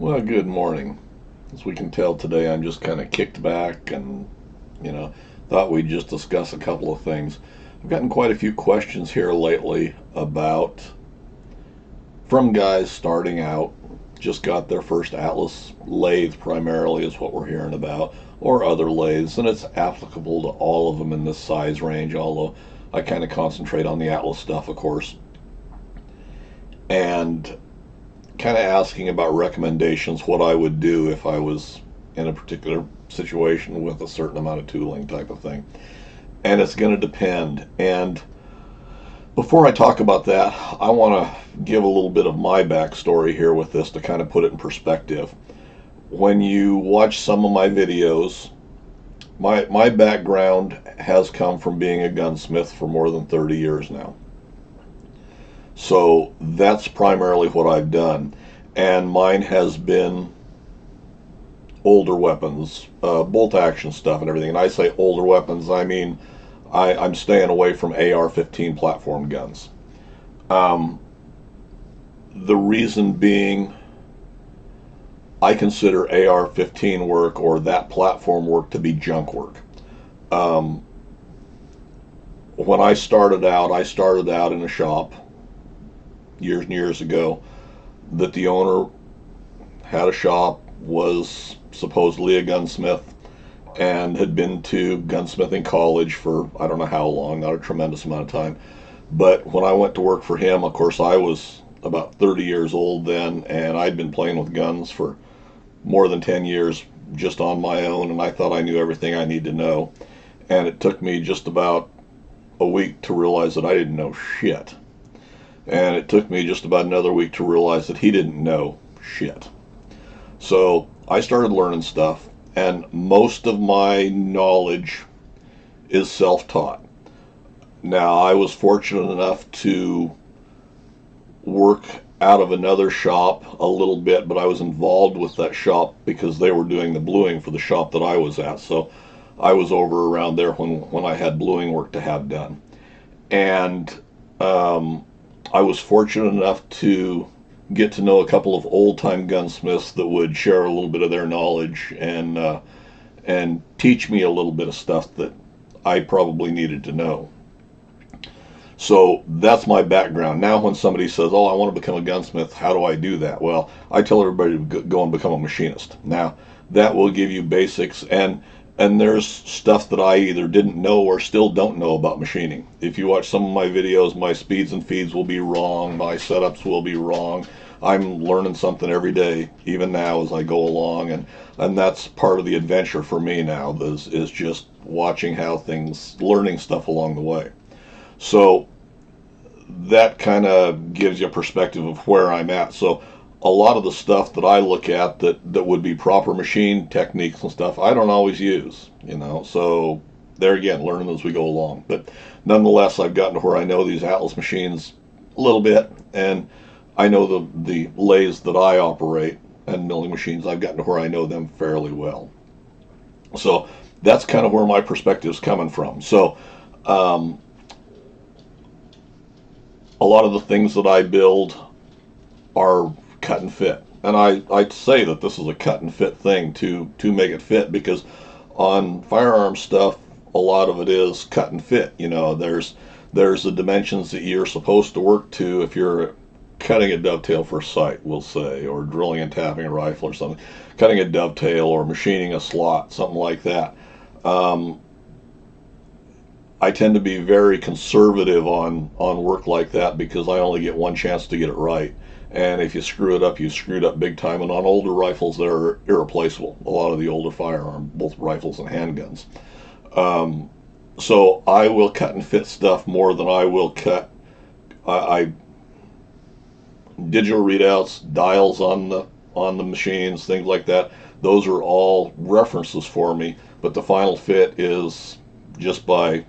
Well, good morning. As we can tell today, I'm just kind of kicked back and, thought we'd just discuss a couple of things. I've gotten quite a few questions here lately from guys starting out, just got their first Atlas lathe primarily is what we're hearing about, or other lathes, and it's applicable to all of them in this size range, although I kind of concentrate on the Atlas stuff, of course. And kind of asking about recommendations, what I would do if I was in a particular situation with a certain amount of tooling type of thing. And it's going to depend. And before I talk about that, I want to give a little bit of my backstory here with this to kind of put it in perspective. When you watch some of my videos, my background has come from being a gunsmith for more than 30 years now. So that's primarily what I've done. And mine has been older weapons, bolt action stuff and everything. And I say older weapons, I mean I'm staying away from AR-15 platform guns. The reason being, I consider AR-15 work or that platform work to be junk work. When I started out in a shop years and years ago that the owner had a shop, was supposedly a gunsmith, and had been to gunsmithing college for I don't know how long, not a tremendous amount of time. But when I went to work for him, of course, I was about 30 years old then, and I'd been playing with guns for more than 10 years just on my own, and I thought I knew everything I need to know. And it took me just about a week to realize that I didn't know shit. And it took me just about another week to realize that he didn't know shit. So I started learning stuff, and most of my knowledge is self-taught. Now, I was fortunate enough to work out of another shop a little bit, but I was involved with that shop because they were doing the bluing for the shop that I was at. So I was over around there when I had bluing work to have done. And I was fortunate enough to get to know a couple of old-time gunsmiths that would share a little bit of their knowledge and teach me a little bit of stuff that I probably needed to know. So that's my background. Now when somebody says, oh, I want to become a gunsmith, how do I do that? Well, I tell everybody to go and become a machinist. Now, that will give you basics, and there's stuff that I either didn't know or still don't know about machining. If you watch some of my videos, my speeds and feeds will be wrong, my setups will be wrong. I'm learning something every day, even now as I go along, and that's part of the adventure for me now, is just watching how things, learning stuff along the way. So that kind of gives you a perspective of where I'm at. So a lot of the stuff that I look at that would be proper machine techniques and stuff, I don't always use, So there again, learning as we go along. But nonetheless, I've gotten to where I know these Atlas machines a little bit, and I know the lathes that I operate and milling machines. I've gotten to where I know them fairly well. So that's kind of where my perspective is coming from. So a lot of the things that I build are cut and fit. And I'd say that this is a cut and fit thing to make it fit, because on firearm stuff, a lot of it is cut and fit. There's the dimensions that you're supposed to work to if you're cutting a dovetail for a sight, we'll say, or drilling and tapping a rifle or something, cutting a dovetail or machining a slot, something like that. I tend to be very conservative on work like that because I only get one chance to get it right. And if you screw it up, you screwed up big time. And on older rifles, they're irreplaceable. A lot of the older firearm, both rifles and handguns. So I will cut and fit stuff more than I will cut. I digital readouts, dials on the machines, things like that. Those are all references for me. But the final fit is just by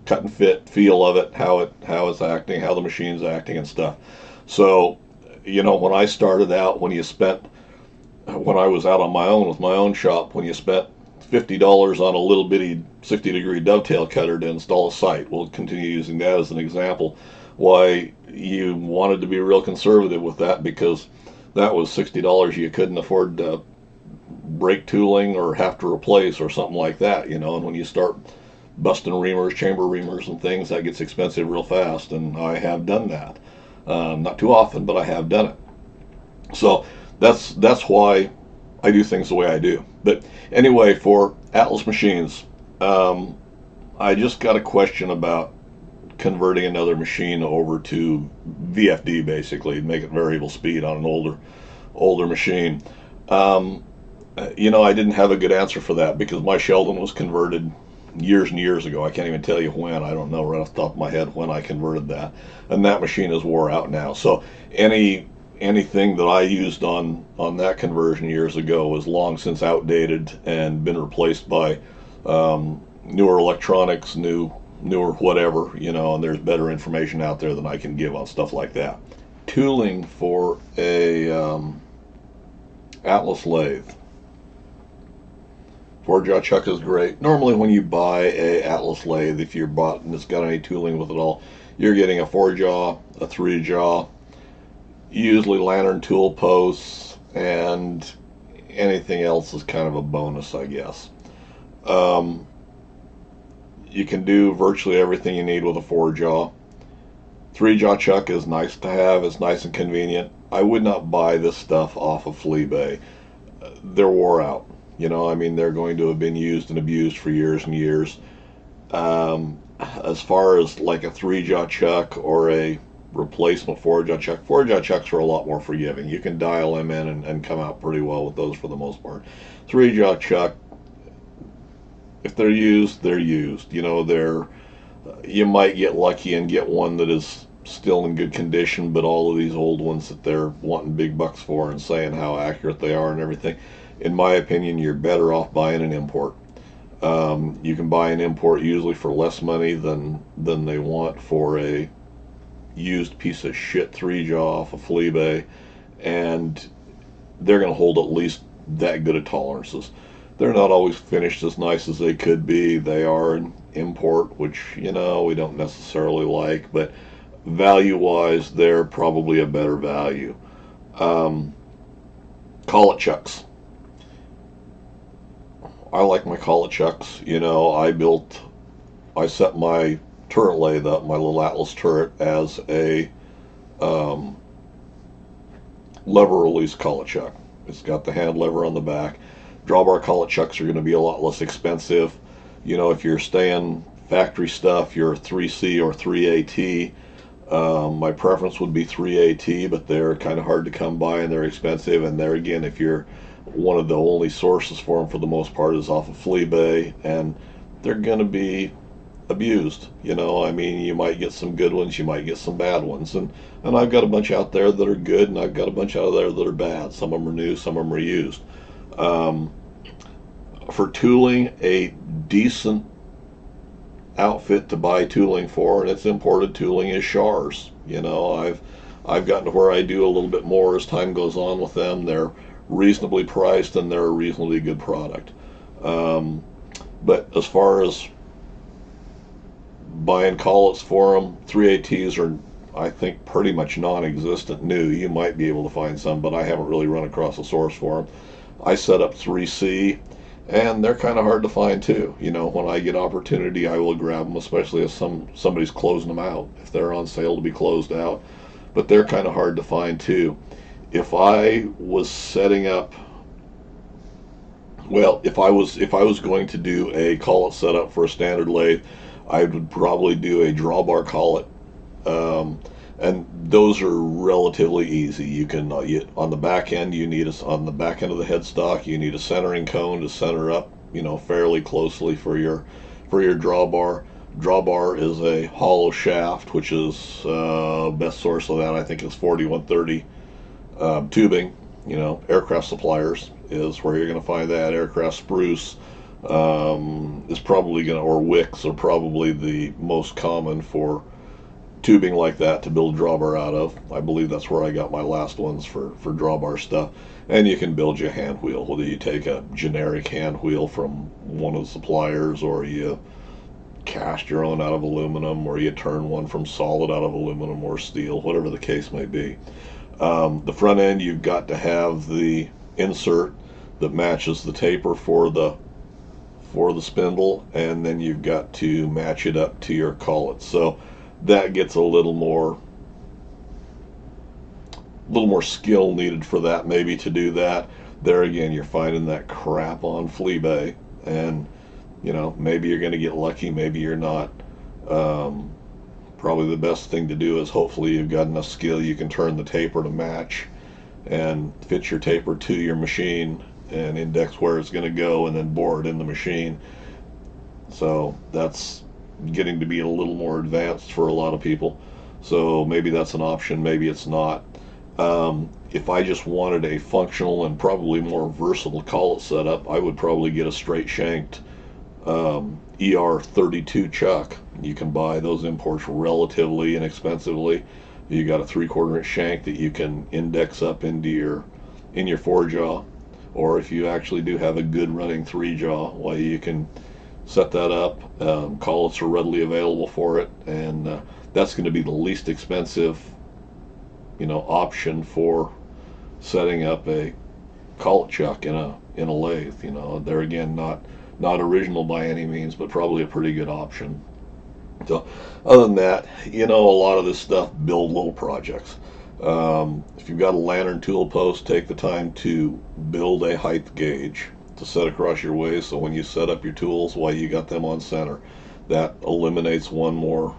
cut and fit, feel of it, how it's acting, how the machine's acting and stuff. So, when I started out, when I was out on my own with my own shop, when you spent $50 on a little bitty 60-degree dovetail cutter to install a sight, we'll continue using that as an example, why you wanted to be real conservative with that, because that was $60 you couldn't afford to break tooling or have to replace or something like that, you know. And when you start busting reamers, chamber reamers and things, that gets expensive real fast, and I have done that. Not too often, but I have done it. So that's why I do things the way I do. But anyway, for Atlas machines, I just got a question about converting another machine over to VFD, basically, make it variable speed on an older machine. You know, I didn't have a good answer for that because my Sheldon was converted years and years ago. I can't even tell you when. I don't know right off the top of my head when I converted that, and that machine is wore out now. So anything that I used on that conversion years ago is long since outdated and been replaced by newer electronics, newer whatever, you know. And there's better information out there than I can give on stuff like that. Tooling for a Atlas lathe. 4-jaw chuck is great. Normally when you buy a Atlas lathe, if you're bought and it's got any tooling with it all, you're getting a 4-jaw, a 3-jaw, usually lantern tool posts, and anything else is kind of a bonus, I guess. You can do virtually everything you need with a 4-jaw. 3-jaw chuck is nice to have. It's nice and convenient. I would not buy this stuff off of Funday. They're wore out. You know, I mean, they're going to have been used and abused for years and years. As far as like a 3-jaw chuck or a replacement 4-jaw chuck, 4-jaw chucks are a lot more forgiving. You can dial them in and come out pretty well with those for the most part. 3-jaw chuck, if they're used, they're used. You know, you might get lucky and get one that is still in good condition, but all of these old ones that they're wanting big bucks for and saying how accurate they are and everything, in my opinion, you're better off buying an import. You can buy an import usually for less money than they want for a used piece of shit 3-jaw off of Funday, and they're going to hold at least that good of tolerances. They're not always finished as nice as they could be. They are an import, which, you know, we don't necessarily like, but value-wise, they're probably a better value. Collet chucks. I like my collet chucks. You know, I set my turret lathe up, my little Atlas turret, as a lever release collet chuck. It's got the hand lever on the back. Drawbar collet chucks are going to be a lot less expensive. You know, if you're staying factory stuff, you're 3C or 3AT. My preference would be 3AT, but they're kind of hard to come by and they're expensive. And there again, if you're one of the only sources for them for the most part is off of Funday, and they're going to be abused. You know, I mean, you might get some good ones, you might get some bad ones, and I've got a bunch out there that are good, and I've got a bunch out there that are bad. Some of them are new, some of them are used. For tooling, a decent outfit to buy tooling for, and it's imported tooling, is Shars. You know, I've gotten to where I do a little bit more as time goes on with them. They're reasonably priced and they're a reasonably good product. But as far as buying collets for them, 3ATs are, I think, pretty much non-existent new. You might be able to find some, but I haven't really run across a source for them. I set up 3C, and they're kind of hard to find too. You know, when I get opportunity, I will grab them, especially if somebody's closing them out, if they're on sale to be closed out. But they're kind of hard to find too. If I was setting up, well, if I was going to do a collet setup for a standard lathe, I would probably do a drawbar collet, and those are relatively easy. You can on the back end, on the back end of the headstock, you need a centering cone to center up, you know, fairly closely for your drawbar. Drawbar is a hollow shaft, which is best source of that I think is 4130 tubing. You know, aircraft suppliers is where you're going to find that. Aircraft spruce is probably going to, or wicks are probably the most common for tubing like that to build drawbar out of. I believe that's where I got my last ones for drawbar stuff. And you can build you a hand wheel, whether you take a generic hand wheel from one of the suppliers, or you cast your own out of aluminum, or you turn one from solid out of aluminum or steel, whatever the case may be. The front end, you've got to have the insert that matches the taper for the spindle, and then you've got to match it up to your collet. So that gets a little more skill needed for that, maybe, to do that. There again, you're finding that crap on Fleabay, and maybe you're going to get lucky, maybe you're not. Probably the best thing to do is, hopefully you've got enough skill you can turn the taper to match and fit your taper to your machine and index where it's going to go, and then bore it in the machine. So that's getting to be a little more advanced for a lot of people. So maybe that's an option, maybe it's not. If I just wanted a functional and probably more versatile collet setup, I would probably get a straight shanked ER32 chuck. You can buy those imports relatively inexpensively. You got a 3/4 inch shank that you can index up into in your 4-jaw, or if you actually do have a good running 3-jaw, well, you can set that up. Collets are readily available for it, and that's going to be the least expensive option for setting up a collet chuck in a lathe. They're again not original by any means, but probably a pretty good option. So other than that, a lot of this stuff, build little projects. If you've got a lantern tool post, take the time to build a height gauge to set across your ways, so when you set up your tools, while you got them on center, that eliminates one more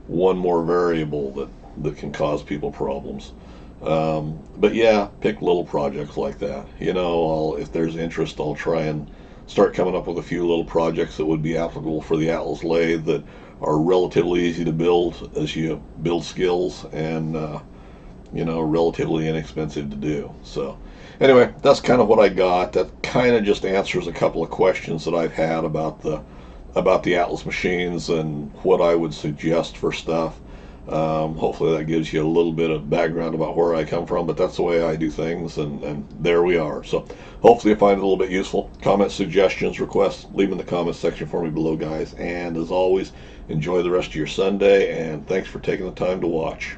variable that can cause people problems. But yeah, pick little projects like that. If there's interest, I'll try and start coming up with a few little projects that would be applicable for the Atlas lathe, that are relatively easy to build as you build skills, and relatively inexpensive to do. So anyway, that's kind of what I got. That kind of just answers a couple of questions that I've had about the Atlas machines and what I would suggest for stuff. Hopefully that gives you a little bit of background about where I come from, but that's the way I do things, and there we are. So hopefully you find it a little bit useful. Comments, suggestions, requests, leave them in the comments section for me below, guys. And as always, enjoy the rest of your Sunday, and thanks for taking the time to watch.